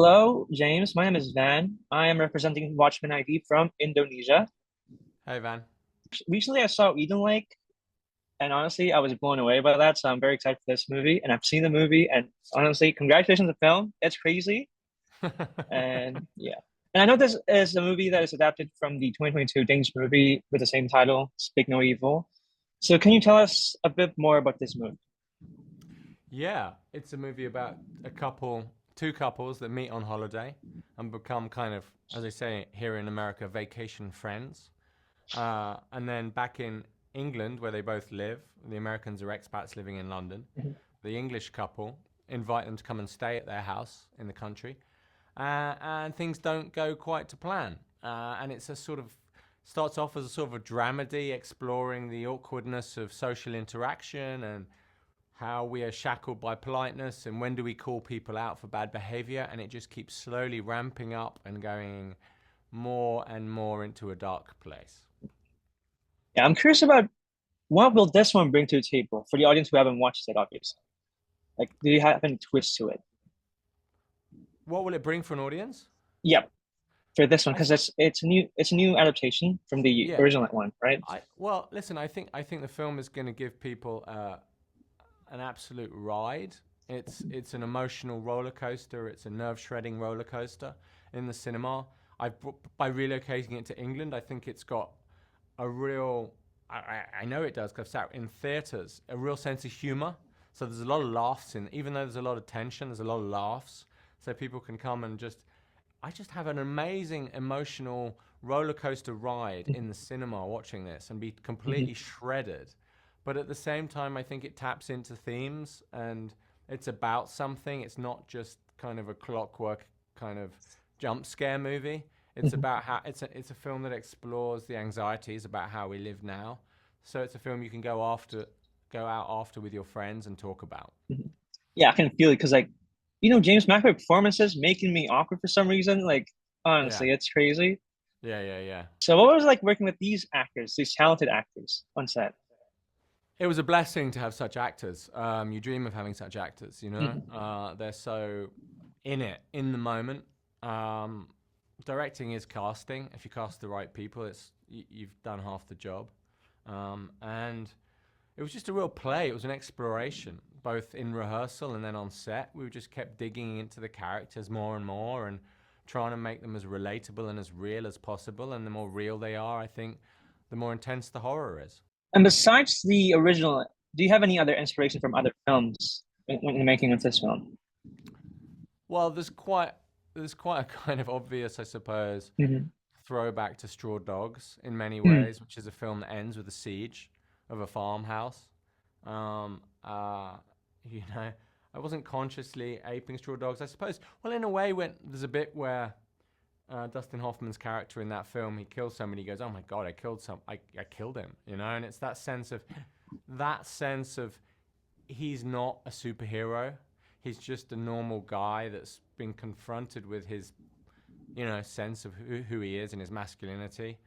Hello, James. My name is Van. I am representing WatchmenID from Indonesia. Hey, Van. Recently, I saw Eden Lake, and honestly, I was blown away by that. So I'm very excited for this movie, and I've seen the movie, and honestly, congratulations on the film. It's crazy, and yeah. And I know this is a movie that is adapted from the 2022 Danish movie with the same title, Speak No Evil. So can you tell us a bit more about this movie? Yeah, it's a movie about two couples that meet on holiday and become kind of, as they say here in America, vacation friends. And then back in England, where they both live, the Americans are expats living in London. Mhm. The English couple invite them to come and stay at their house in the country. And things don't go quite to plan. And it's a sort of, starts off as a sort of a dramedy exploring the awkwardness of social interaction and how we are shackled by politeness and when do we call people out for bad behavior, and it just keeps slowly ramping up and going more and more into a dark place. Yeah, I'm curious about what will this one bring to the table for the audience who haven't watched it, obviously. Like, do you have any twists to it? What will it bring for an audience? Yep, for this one, because it's a new adaptation from the Yeah. original one, right? Well, listen, I think the film is going to give people an absolute ride. It's an emotional roller coaster. It's a nerve-shredding roller coaster in the cinema. By relocating it to England, I think it's got a real, I know it does, because I've sat in theaters, a real sense of humor. So there's a lot of laughs even though there's a lot of tension, there's a lot of laughs. So people can come and I just have an amazing emotional roller coaster ride in the cinema watching this and be completely shredded. But at the same time, I think it taps into themes and it's about something. It's not just kind of a clockwork kind of jump scare movie. It's about how it's a film that explores the anxieties about how we live now. So it's a film you can go out after with your friends and talk about. Yeah, I can feel it because, like, James McAvoy performances making me awkward for some reason. Like, honestly, it's crazy. Yeah. So what was it like working with these actors, these talented actors on set? It was a blessing to have such actors. You dream of having such actors, They're so in the moment. Directing is casting. If you cast the right people, you've done half the job. And it was just a real play. It was an exploration, both in rehearsal and then on set. We just kept digging into the characters more and more and trying to make them as relatable and as real as possible. And the more real they are, I think, the more intense the horror is. And besides the original, do you have any other inspiration from other films when the making of this film? Well, there's quite a kind of obvious, I suppose, throwback to Straw Dogs in many ways, which is a film that ends with a siege of a farmhouse. I wasn't consciously aping Straw Dogs, I suppose. Well, in a way, when there's a bit where Dustin Hoffman's character in that film, he kills somebody, he goes, "Oh my God, I killed him," and it's that sense of he's not a superhero. He's just a normal guy that's been confronted with his, sense of who he is and his masculinity,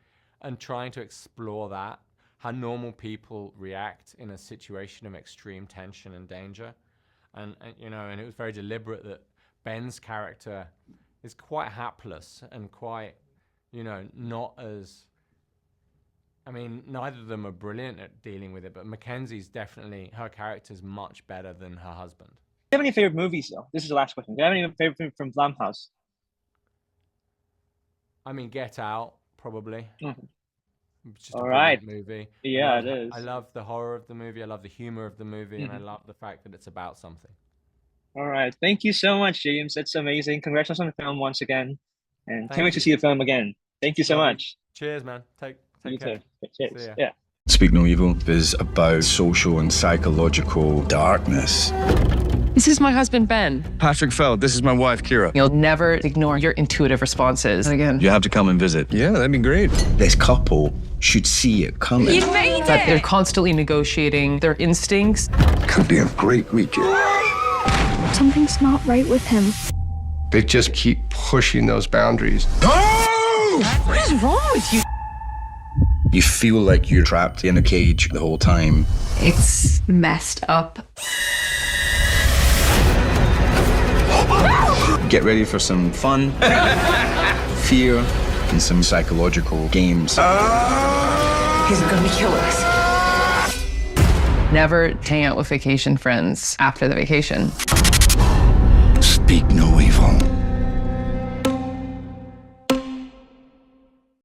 and trying to explore that, how normal people react in a situation of extreme tension and danger. And it was very deliberate that Ben's character is quite hapless and quite, not as, neither of them are brilliant at dealing with it, but Mackenzie's her character's much better than her husband. Do you have any favorite movies, though? This is the last question. Do you have any favorite film from Blumhouse? Get Out, probably. It's just All a right. brilliant movie. Yeah, it is. I love the horror of the movie. I love the humor of the movie, and I love the fact that it's about something. All right. Thank you so much, James. It's amazing. Congratulations on the film once again. And can't wait to see the film again. Thank you so much. Cheers, man. Take You care. too. Cheers. See ya. Yeah. Speak No Evil is about social and psychological darkness. This is my husband, Ben. Patrick Feld, this is my wife, Kira. You'll never ignore your intuitive responses. Again, You have to come and visit. Yeah, that'd be great. This couple should see it coming. you made it! They're constantly negotiating their instincts. Could be a great weekend. Something's not right with him. They just keep pushing those boundaries. What is wrong with you? You feel like you're trapped in a cage the whole time. It's messed up. Get ready for some fun, fear, and some psychological games. He's gonna kill us. Never hang out with vacation friends after the vacation.